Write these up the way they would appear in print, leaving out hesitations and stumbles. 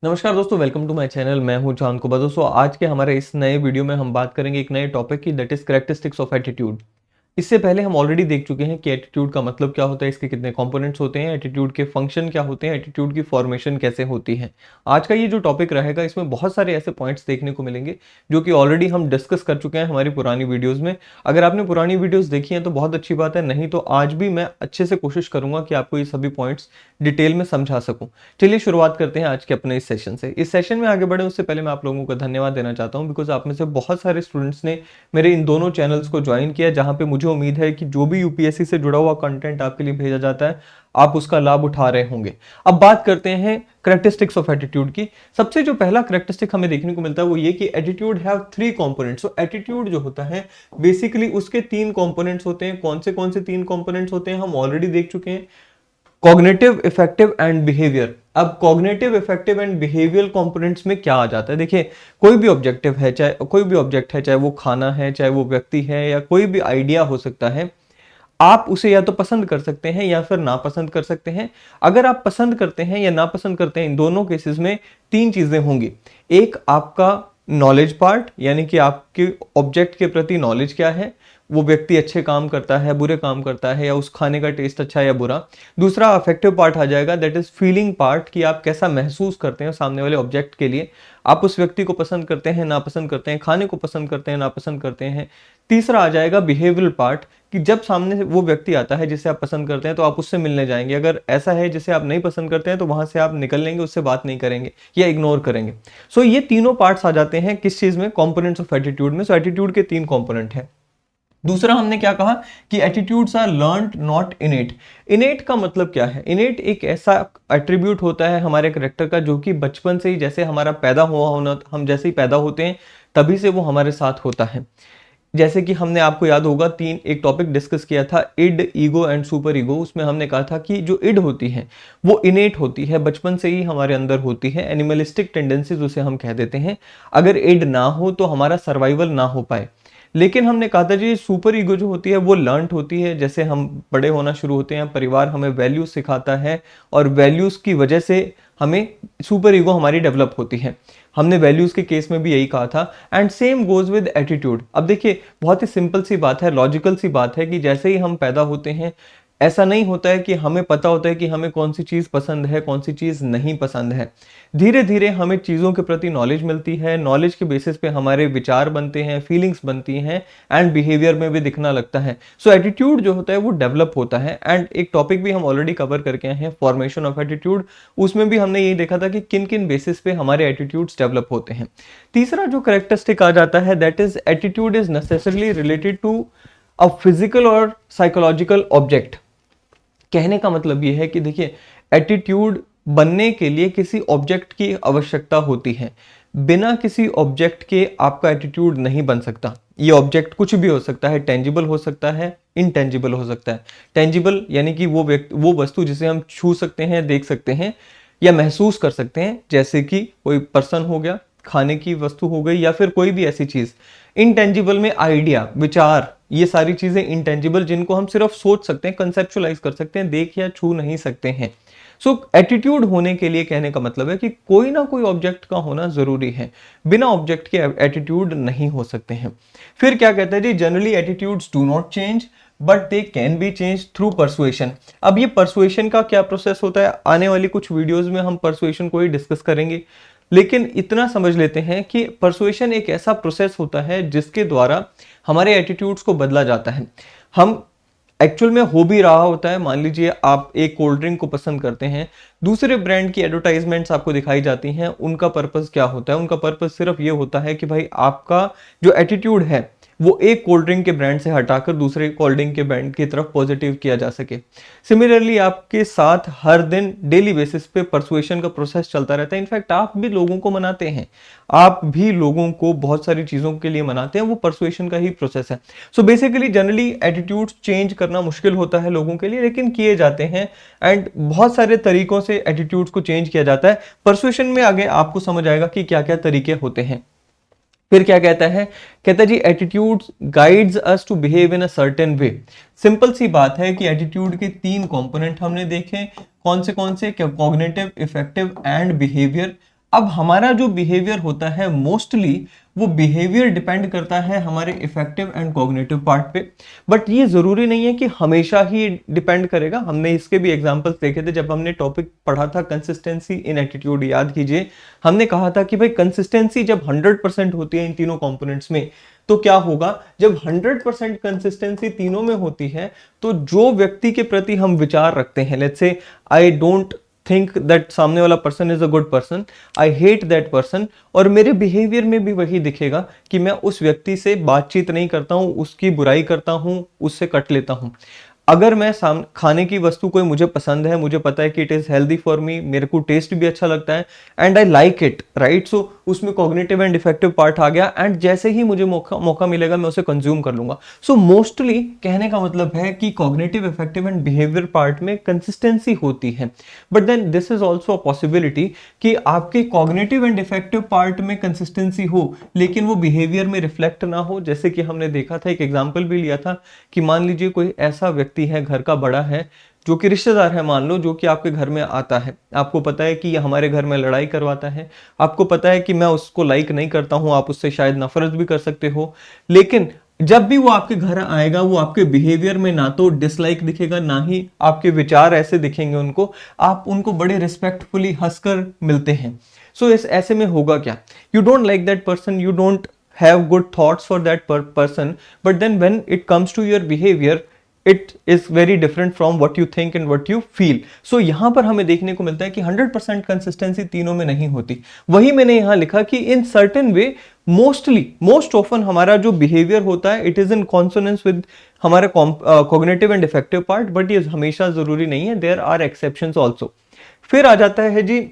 नमस्कार दोस्तों, welcome to my channel. मैं हूं चांद कुबा। दोस्तों, आज के हमारे इस नए वीडियो में हम बात करेंगे एक नए टॉपिक की, that is characteristics of attitude. इससे पहले हम ऑलरेडी देख चुके हैं कि एटीट्यूड का मतलब क्या होता है, इसके कितने कंपोनेंट्स होते हैं, एटीट्यूड के फंक्शन क्या होते हैं, एटीट्यूड की फॉर्मेशन कैसे होती है। आज का ये जो टॉपिक रहेगा, इसमें बहुत सारे ऐसे पॉइंट्स देखने को मिलेंगे जो कि ऑलरेडी हम डिस्कस कर चुके हैं हमारी पुरानी वीडियोस में। अगर आपने पुरानी वीडियोस देखी हैं तो बहुत अच्छी बात है, नहीं तो आज भी मैं अच्छे से कोशिश करूंगा कि आपको ये सभी पॉइंट्स डिटेल में समझा सकूं। चलिए शुरुआत करते हैं आज के अपने इस सेशन से। इस सेशन में आगे बढ़े उससे पहले मैं आप लोगों को धन्यवाद देना चाहता हूं, बिकॉज आप में से बहुत सारे स्टूडेंट्स ने मेरे इन दोनों चैनल्स को ज्वाइन किया, जहां पे मुझे उम्मीद है कि जो भी यूपीएससी से जुड़ा हुआ कंटेंट आपके लिए भेजा जाता है, आप उसका लाभ उठा रहे होंगे। अब बात करते हैं करेक्टरिस्टिक्स ऑफ एटीट्यूड की। सबसे जो पहला करेक्टरिस्टिक हमें देखने को मिलता है वो ये कि attitude have three components. So attitude जो होता है बेसिकली उसके तीन कंपोनेंट्स होते हैं। कौन से तीन कंपोनेंट्स होते हैं हम ऑलरेडी देख चुके हैं, कॉग्निटिव, इफेक्टिव एंड बिहेवियर। अब cognitive, affective and behaviour components में क्या आ जाता है, देखिए कोई भी ऑब्जेक्टिव है, चाहे कोई भी ऑब्जेक्ट है, चाहे वो खाना है, चाहे वो व्यक्ति है, या कोई भी आइडिया हो सकता है, आप उसे या तो पसंद कर सकते हैं या फिर नापसंद कर सकते हैं। अगर आप पसंद करते हैं या नापसंद करते हैं, इन दोनों केसेस में तीन चीजें होंगी। एक आपका नॉलेज पार्ट, यानी कि आपके ऑब्जेक्ट के प्रति नॉलेज क्या है, वो व्यक्ति अच्छे काम करता है, बुरे काम करता है, या उस खाने का टेस्ट अच्छा है या बुरा। दूसरा अफेक्टिव पार्ट आ जाएगा, दैट इज फीलिंग पार्ट, कि आप कैसा महसूस करते हैं सामने वाले ऑब्जेक्ट के लिए। आप उस व्यक्ति को पसंद करते हैं, नापसंद करते हैं, खाने को पसंद करते हैं, नापसंद करते हैं। तीसरा आ जाएगा बिहेवियरल पार्ट, कि जब सामने से वो व्यक्ति आता है जिसे आप पसंद करते हैं तो आप उससे मिलने जाएंगे। अगर ऐसा है जिसे आप नहीं पसंद करते हैं तो वहां से आप निकल लेंगे, उससे बात नहीं करेंगे या इग्नोर करेंगे। सो ये तीनों पार्ट्स आ जाते हैं किस चीज में, कंपोनेंट्स ऑफ एटीट्यूड में। सो एटीट्यूड के तीन कंपोनेंट हैं। दूसरा हमने क्या कहा कि attitudes are learned not innate. Innate का मतलब क्या है? इनेट एक ऐसा एट्रीब्यूट होता है हमारे करेक्टर का जो कि बचपन से ही, जैसे हमारा पैदा हुआ होना, हम जैसे ही पैदा होते हैं तभी से वो हमारे साथ होता है। जैसे कि हमने, आपको याद होगा, एक टॉपिक डिस्कस किया था, id, ego and superego. उसमें हमने कहा था कि जो इड होती है वो इनेट होती है, बचपन से ही हमारे अंदर होती है, एनिमलिस्टिक टेंडेंसीज उसे हम कह देते हैं। अगर इड ना हो तो हमारा सर्वाइवल ना हो पाए। लेकिन हमने कहा था जी सुपर ईगो जो होती है वो लर्नड होती है। जैसे हम बड़े होना शुरू होते हैं, परिवार हमें वैल्यूज सिखाता है और वैल्यूज की वजह से हमें सुपर ईगो हमारी डेवलप होती है। हमने वैल्यूज के केस में भी यही कहा था। And same goes with attitude. अब देखिए बहुत ही सिंपल सी बात है, लॉजिकल सी बात है, कि जैसे ही हम पैदा होते हैं ऐसा नहीं होता है कि हमें पता होता है कि हमें कौन सी चीज पसंद है, कौन सी चीज नहीं पसंद है। धीरे धीरे हमें चीजों के प्रति नॉलेज मिलती है, नॉलेज के बेसिस पे हमारे विचार बनते हैं, फीलिंग्स बनती हैं, एंड बिहेवियर में भी दिखना लगता है। सो एटीट्यूड जो होता है वो डेवलप होता है। एंड एक टॉपिक भी हम ऑलरेडी कवर करके आए हैं, फॉर्मेशन ऑफ एटीट्यूड। उसमें भी हमने यही देखा था कि किन किन बेसिस पे हमारे एटीट्यूड्स डेवलप होते हैं। तीसरा जो करेक्टरिस्टिक आ जाता है, that is attitude is necessarily related to a physical और साइकोलॉजिकल ऑब्जेक्ट। कहने का मतलब यह है कि देखिए एटीट्यूड बनने के लिए किसी ऑब्जेक्ट की आवश्यकता होती है। बिना किसी ऑब्जेक्ट के आपका एटीट्यूड नहीं बन सकता। ये ऑब्जेक्ट कुछ भी हो सकता है, टेंजिबल हो सकता है, इनटेंजिबल हो सकता है। टेंजिबल यानी कि वो वस्तु जिसे हम छू सकते हैं, देख सकते हैं या महसूस कर सकते हैं, जैसे कि कोई पर्सन हो गया, खाने की वस्तु हो गई, या फिर कोई भी ऐसी चीज। इनटेंजिबल में आइडिया, विचार, ये सारी चीजें इंटेंजिबल, जिनको हम सिर्फ सोच सकते हैं, कंसेप्चुलाइज कर सकते हैं, देख या छू नहीं सकते हैं। सो एटीट्यूड होने के लिए कहने का मतलब है कि कोई ना कोई ऑब्जेक्ट का होना जरूरी है। बिना ऑब्जेक्ट के एटीट्यूड नहीं हो सकते हैं। फिर क्या कहते हैं जी, generally attitudes do not change but they can be change through persuasion. अब ये परसुएशन का क्या प्रोसेस होता है, आने वाली कुछ वीडियोस में हम परसुएशन को ही डिस्कस करेंगे। लेकिन इतना समझ लेते हैं कि परसुएशन एक ऐसा प्रोसेस होता है जिसके द्वारा हमारे एटीट्यूड्स को बदला जाता है। हम एक्चुअल में हो भी रहा होता है। मान लीजिए आप एक कोल्ड ड्रिंक को पसंद करते हैं, दूसरे ब्रांड की एडवर्टाइजमेंट्स आपको दिखाई जाती हैं। उनका पर्पस क्या होता है? उनका पर्पस सिर्फ ये होता है कि भाई आपका जो एटीट्यूड है वो एक कोल्ड ड्रिंक के ब्रांड से हटाकर दूसरे कोल्ड ड्रिंक के ब्रांड की तरफ पॉजिटिव किया जा सके। सिमिलरली आपके साथ हर दिन डेली बेसिस पे परसुएशन का प्रोसेस चलता रहता है। इनफैक्ट आप भी लोगों को मनाते हैं, आप भी लोगों को बहुत सारी चीजों के लिए मनाते हैं, वो परसुएशन का ही प्रोसेस है। So basically generally attitudes change करना मुश्किल होता है लोगों के लिए, लेकिन किए जाते हैं। एंड बहुत सारे तरीकों से एटीट्यूड्स को चेंज किया जाता है। परसुएशन में आगे आपको समझ आएगा कि क्या क्या तरीके होते हैं। फिर क्या कहता है? कहता है जी attitude guides us to behave in a certain way. Simple सी बात है कि एटीट्यूड के तीन कंपोनेंट हमने देखे, कौन से? Cognitive, affective and behaviour. अब हमारा जो बिहेवियर होता है मोस्टली वो बिहेवियर डिपेंड करता है हमारे इफेक्टिव एंड कॉग्निटिव पार्ट पे, बट ये जरूरी नहीं है कि हमेशा ही डिपेंड करेगा। हमने इसके भी एग्जांपल्स देखे थे जब हमने टॉपिक पढ़ा था कंसिस्टेंसी इन एटीट्यूड, याद कीजिए हमने कहा था कि भाई कंसिस्टेंसी जब 100% होती है इन तीनों कंपोनेंट्स में, तो क्या होगा जब 100% कंसिस्टेंसी तीनों में होती है तो जो व्यक्ति के प्रति हम विचार रखते हैं, let's say I don't think that सामने वाला person is a good person, I hate that person, और मेरे बिहेवियर में भी वही दिखेगा कि मैं उस व्यक्ति से बातचीत नहीं करता हूं, उसकी बुराई करता हूं, उससे कट लेता हूं। अगर मैं खाने की वस्तु कोई मुझे पसंद है, मुझे पता है कि it is healthy for me, मेरे को टेस्ट भी अच्छा लगता है and I like it, right, so उसमें कॉग्निटिव एंड इफेक्टिव पार्ट आ गया एंड जैसे ही मुझे मौका मिलेगा मैं उसे कंज्यूम कर लूंगा। सो मोस्टली कहने का मतलब है कि cognitive, affective and behaviour part में कंसिस्टेंसी होती है, but then this is also a possibility कि आपके कॉग्निटिव एंड इफेक्टिव पार्ट में कंसिस्टेंसी हो लेकिन वो बिहेवियर में रिफ्लेक्ट ना हो। जैसे कि हमने देखा था, एक एग्जाम्पल भी लिया था कि मान लीजिए कोई ऐसा व्यक्ति है, घर का बड़ा है, जो कि रिश्तेदार है मान लो, जो कि आपके घर में आता है, आपको पता है कि ये हमारे घर में लड़ाई करवाता है, आपको पता है कि मैं उसको लाइक नहीं करता हूं, आप उससे शायद नफरत भी कर सकते हो, लेकिन जब भी वो आपके घर आएगा वो आपके बिहेवियर में ना तो डिसलाइक दिखेगा ना ही आपके विचार ऐसे दिखेंगे उनको, आप उनको बड़े रिस्पेक्टफुली हंसकर मिलते हैं। सो इस ऐसे में होगा क्या, you don't like that person, you don't have good thoughts for that person, but then when it comes to your behavior it is very different from what you think and what you feel. so यहां पर हमें देखने को मिलता है कि 100% consistency तीनों में नहीं होती। वही मैंने यहां लिखा कि in certain way most often हमारा जो बिहेवियर होता है it is in consonance with हमारा cognitive and affective part, but ये हमेशा जरूरी नहीं है, देयर आर एक्सेप्शंस ऑल्सो। फिर आ जाता है जी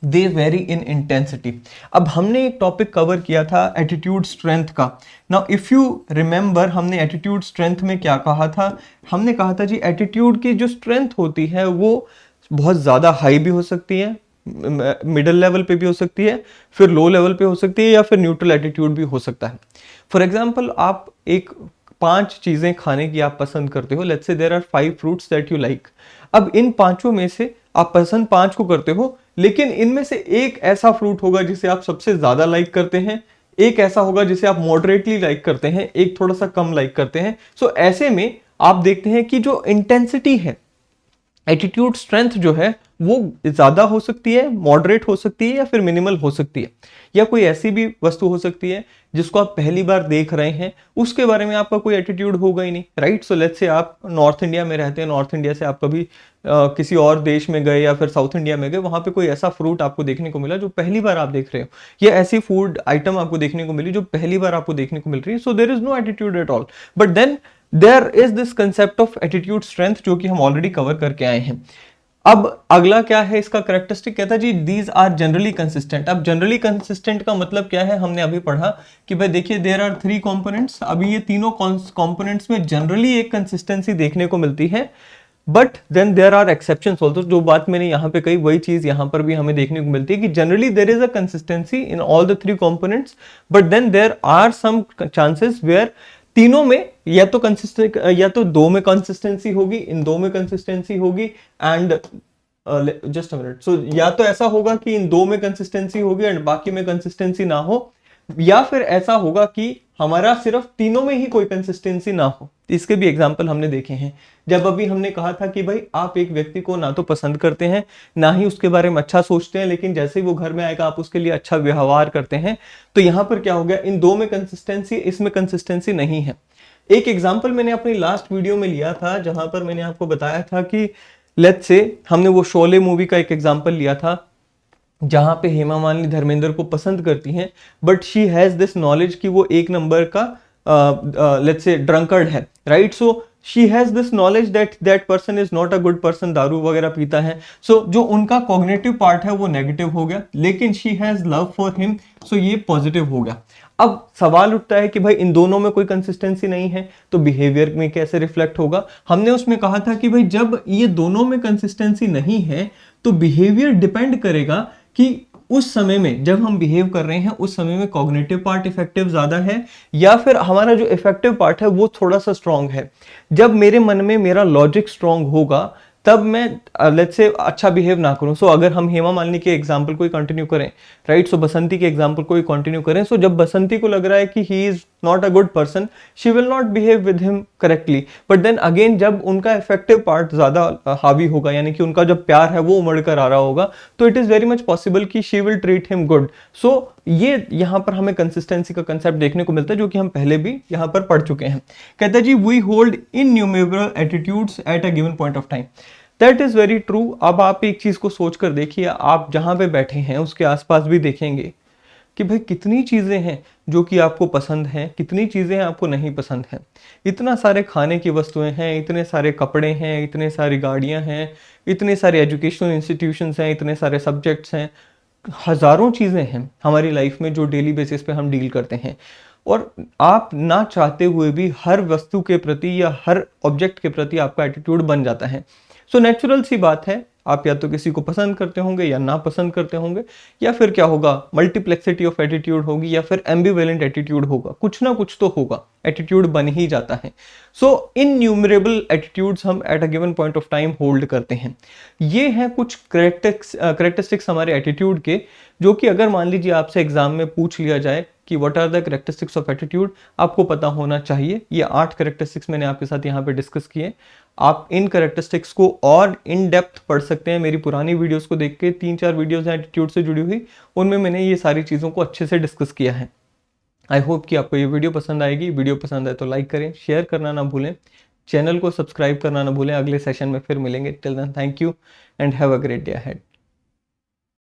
दे वेरी इन इंटेंसिटी। अब हमने एक टॉपिक कवर किया था एटीट्यूड स्ट्रेंथ का। नाउ इफ यू रिमेंबर हमने एटीट्यूड स्ट्रेंथ में क्या कहा था, हमने कहा था जी एटीट्यूड की जो स्ट्रेंथ होती है वो बहुत ज्यादा हाई भी हो सकती है, मिडिल लेवल पे भी हो सकती है, फिर लो लेवल पे हो सकती है, या फिर न्यूट्रल एटीट्यूड भी हो सकता है। फॉर एग्जाम्पल आप एक 5 चीजें खाने की आप पसंद करते हो, let's say there are 5 fruits that you like. अब इन 5 में से आप पसंद 5 को करते हो, लेकिन इनमें से एक ऐसा फ्रूट होगा जिसे आप सबसे ज्यादा लाइक करते हैं, एक ऐसा होगा जिसे आप मॉडरेटली लाइक करते हैं, एक थोड़ा सा कम लाइक करते हैं। सो ऐसे में आप देखते हैं कि जो इंटेंसिटी है, एटीट्यूड स्ट्रेंथ जो है वो ज्यादा हो सकती है, मॉडरेट हो सकती है, या फिर मिनिमल हो सकती है, या कोई ऐसी भी वस्तु हो सकती है जिसको आप पहली बार देख रहे हैं, उसके बारे में आपका कोई एटीट्यूड होगा ही नहीं, राइट। सो लेट्स से आप नॉर्थ इंडिया में रहते हैं, नॉर्थ इंडिया से आप कभी किसी और देश में गए या फिर साउथ इंडिया में गए, वहां पे कोई ऐसा फ्रूट आपको देखने को मिला जो पहली बार आप देख रहे हो, या ऐसी फूड आइटम आपको देखने को मिली जो पहली बार आपको देखने को मिल रही है, so there is no attitude at all, but then there is this concept of attitude strength जो कि हम ऑलरेडी कवर करके आए हैं। अब अगला क्या है इसका कैरेक्टरिस्टिक, कहता है जी दीज आर जनरली कंसिस्टेंट। अब जनरली कंसिस्टेंट का मतलब क्या है, हमने अभी पढ़ा कि भाई देखिए देयर आर 3 कंपोनेंट्स, अभी ये तीनों कंपोनेंट्स में जनरली एक कंसिस्टेंसी देखने को मिलती है, but then there are exceptions also. जो बात मैंने यहाँ पे कही वही चीज यहाँ पर भी हमें देखने को मिलती है कि generally there is a consistency in all the 3 components, but then there are some chances where तीनों में या तो कंसिस्टेंट या तो 2 में कंसिस्टेंसी होगी, इन 2 में कंसिस्टेंसी होगी, एंड जस्ट अ मिनट, सो या तो ऐसा होगा कि इन 2 में कंसिस्टेंसी होगी एंड बाकी में कंसिस्टेंसी ना हो, या फिर ऐसा होगा कि हमारा सिर्फ तीनों में ही कोई कंसिस्टेंसी ना हो। इसके भी एग्जांपल हमने देखे हैं, जब अभी हमने कहा था कि भाई आप एक व्यक्ति को ना तो पसंद करते हैं ना ही उसके बारे में अच्छा सोचते हैं, लेकिन जैसे ही वो घर में आएगा आप उसके लिए अच्छा व्यवहार करते हैं, तो यहां पर क्या हो गया, इन 2 में कंसिस्टेंसी, इसमें कंसिस्टेंसी नहीं है। एक एग्जाम्पल मैंने अपनी लास्ट वीडियो में लिया था जहां पर मैंने आपको बताया था कि लेट्स से हमने वो शोले मूवी का एक एग्जाम्पल लिया था जहां पे हेमा मालिनी धर्मेंद्र को पसंद करती हैं, but she has this knowledge कि वो 1 नंबर का लेट्स से ड्रंकर्ड है, right. So she has this knowledge that person is not a good person, दारू वगैरह पीता है, सो जो उनका कॉग्निटिव पार्ट है वो नेगेटिव हो गया, लेकिन she has love for him, so ये पॉजिटिव हो गया। अब सवाल उठता है कि भाई इन दोनों में कोई कंसिस्टेंसी नहीं है तो बिहेवियर में कैसे रिफ्लेक्ट होगा। हमने उसमें कहा था कि भाई जब ये दोनों में कंसिस्टेंसी नहीं है तो बिहेवियर डिपेंड करेगा कि उस समय में जब हम बिहेव कर रहे हैं उस समय में कॉग्निटिव पार्ट इफेक्टिव ज्यादा है या फिर हमारा जो इफेक्टिव पार्ट है वो थोड़ा सा स्ट्रांग है। जब मेरे मन में मेरा लॉजिक स्ट्रांग होगा तब मैं लेट्स से अच्छा बिहेव ना करूं। सो अगर हम हेमा मालिनी के एग्जाम्पल को ही कंटिन्यू करें, राइट, सो बसंती के एग्जाम्पल को ही कंटिन्यू करें, सो जब बसंती को लग रहा है कि he is not a good person, she will not behave with him correctly, but then again जब उनका इफेक्टिव पार्ट ज्यादा हावी होगा, यानी कि उनका जब प्यार है वो उमड़ कर आ रहा होगा, तो it is very much possible कि she will treat him good. So ये यहाँ पर हमें कंसिस्टेंसी का कंसेप्ट देखने को मिलता है, जो कि हम पहले भी यहाँ पर पढ़ चुके हैं। कहता है जी, we hold innumerable attitudes at a given point of time. That is very true. अब आप एक चीज को सोच कर देखिए, आप जहां पे बैठे हैं उसके आसपास भी देखेंगे कि भाई कितनी चीजें हैं जो कि आपको पसंद हैं, कितनी चीजें आपको नहीं पसंद हैं। इतना सारे खाने की वस्तुएं हैं, इतने सारे कपड़े हैं, इतने सारी गाड़ियां हैं, इतने सारे एजुकेशनल इंस्टीट्यूशंस हैं, इतने सारे सब्जेक्ट्स हैं, हजारों चीजें हैं हमारी लाइफ में जो डेली बेसिस पे हम डील करते हैं। और आप ना चाहते हुए भी हर वस्तु के प्रति या हर ऑब्जेक्ट के प्रति आपका एटीट्यूड बन जाता है। सो नेचुरल सी बात है, आप या तो किसी को पसंद करते होंगे या ना पसंद करते होंगे, या फिर क्या होगा, मल्टीप्लेक्सिटी ऑफ एटीट्यूड होगी, या फिर एम्बिवेलेंट एटीट्यूड होगा, कुछ ना कुछ तो होगा, एटीट्यूड बन ही जाता है। सो इनन्यूमरेबल एटीट्यूड्स हम eight a given point of time hold करते हैं। ये हैं कुछ करेक्टरिस्टिक्स हमारे एटीट्यूड के, जो कि अगर मान लीजिए आपसे एग्जाम में पूछ लिया जाए कि what are the characteristics of attitude, आपको पता होना चाहिए। ये 8 करेक्टरिस्टिक्स मैंने आपके साथ यहाँ पे डिस्कस किए। आप इन करेक्टरिस्टिक्स को और इन डेप्थ पढ़ सकते हैं मेरी पुरानी वीडियोस को देख के। 3-4 वीडियोस हैं एटीट्यूड से जुड़ी हुई, उनमें मैंने ये सारी चीज़ों को अच्छे से डिस्कस किया है। आई होप कि आपको ये वीडियो पसंद आएगी। वीडियो पसंद आए तो लाइक करें, शेयर करना ना भूलें, चैनल को सब्सक्राइब करना ना भूलें। अगले सेशन में फिर मिलेंगे। Till then thank you and have a great day ahead.